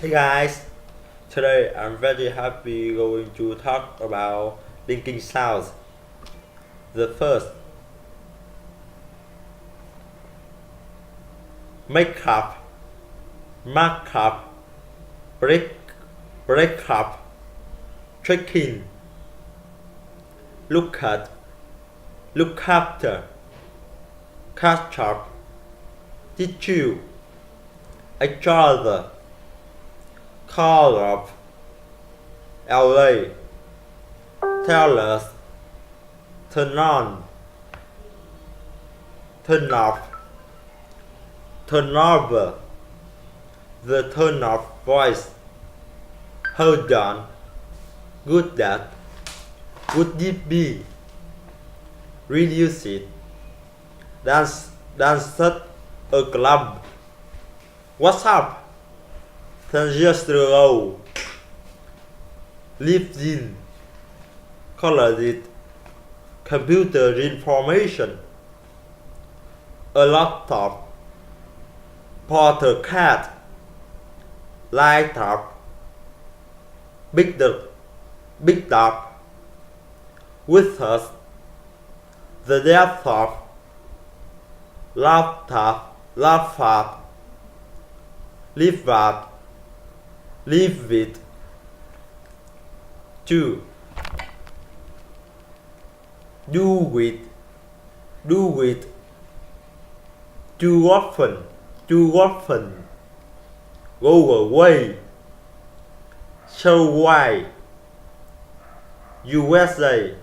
Hey guys, today I'm very happy going to talk about linking sounds. The first, make up, mark up, break, break up, check in, look at, look after, catch up, did you, each other, call up, LA, tell us, turn on, turn off, turn over, the tone of voice, hold on, good that, would it be, reduce it, dance at a club, what's up, 10 years ago, lived in, colored it, computer information, a laptop, porter cat, light up, big dog, with us, the laptop, Lavata, live with, 2. Do with, too often, go away, show why, USA,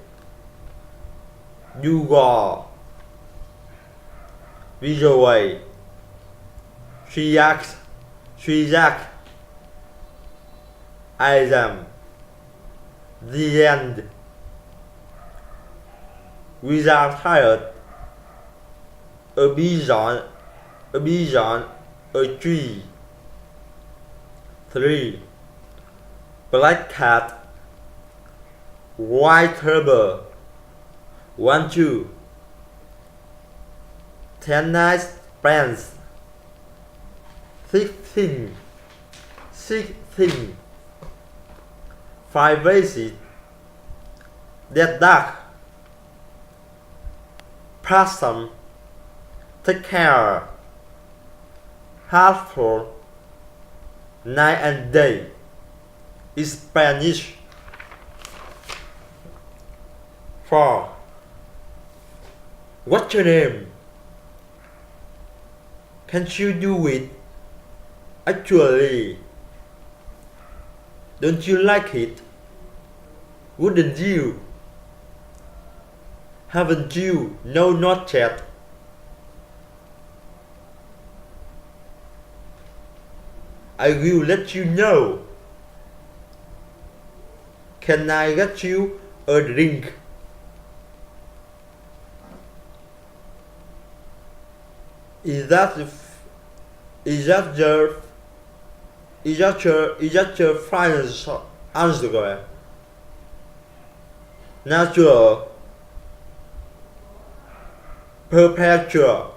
you go, visual, she acts, I am, the end, we are tired, a pigeon, a tree. 3. Black cat, white turbo, 1, 2. 10 nice friends, 16. 5 basic, that dog, possum, take care, helpful, night and day, is Spanish. 4. What's your name? Can't you do it? Actually, don't you like it? Wouldn't you? Haven't you? No, not yet. I will let you know. Can I get you a drink? Is that your friend's answer? Natural, perpetual,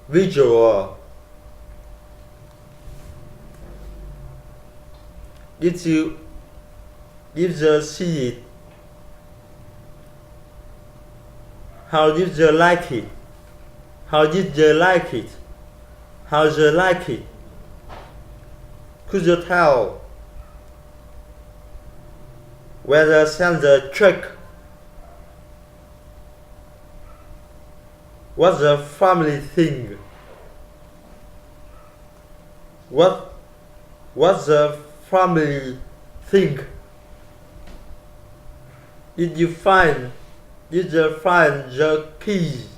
visual. Did you see it? How did you like it? Could you tell whether send the check? What's the family thing? What's the family think? Did you find the keys?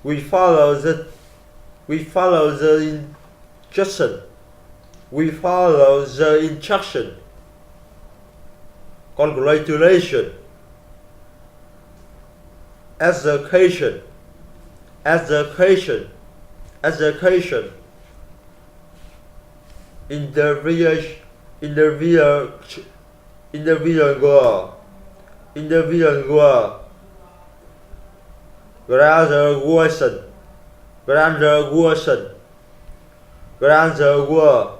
We follow the instruction. Congratulations. Education. Interview girl. in the villain world. Graduation. Graduation. Graduation.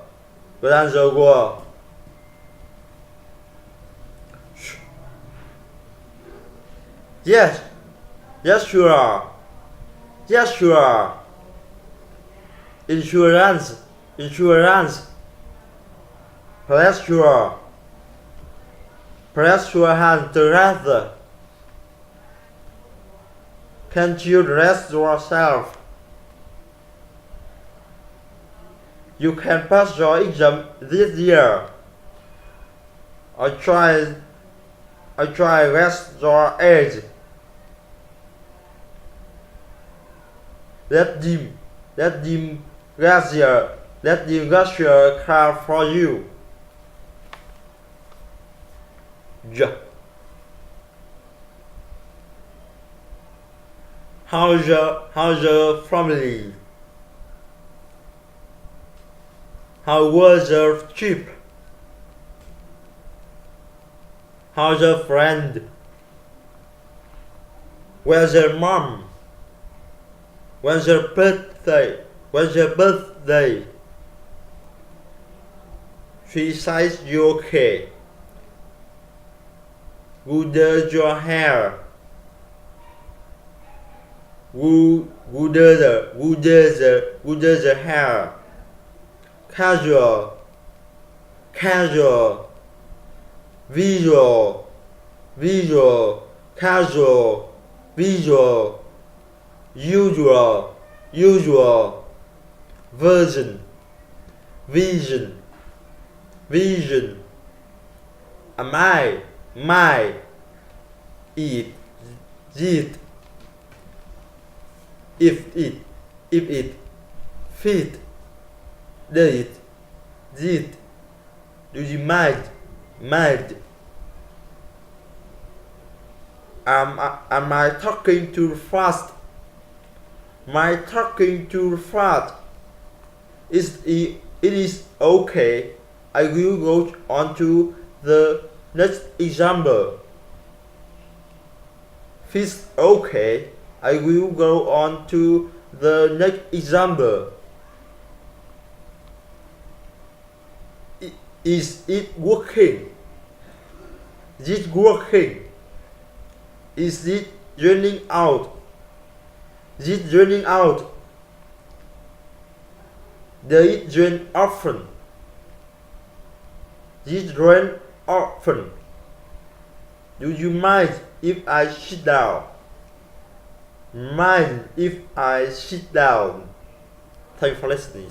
Graduation. Yes. Yes, sure. Yes, sure. Insurance. Insurance. Pressure. Pressure hand together. Can't you dress yourself? You can pass your exam this year. I try rest your age. Let them Russia care for you. Yeah. How's your family? How was your trip? How's your friend? Where's your mom? When's your birthday? When's your birthday? She says you okay. Who does your hair? Who does the hair? Casual. Visual. Casual. Visual. Usual. Vision. Am I? My. Eat. If it. Fit. Did. Do you mind? Am I talking too fast? My talking too fast. It is okay. I will go on to the next example. It's okay. I will go on to the next example. Is it working? Is it working? Is it running out? Is it running out? Does it rain often? Does it rain often? Do you mind if I sit down? Mind if I sit down? Thank you for listening.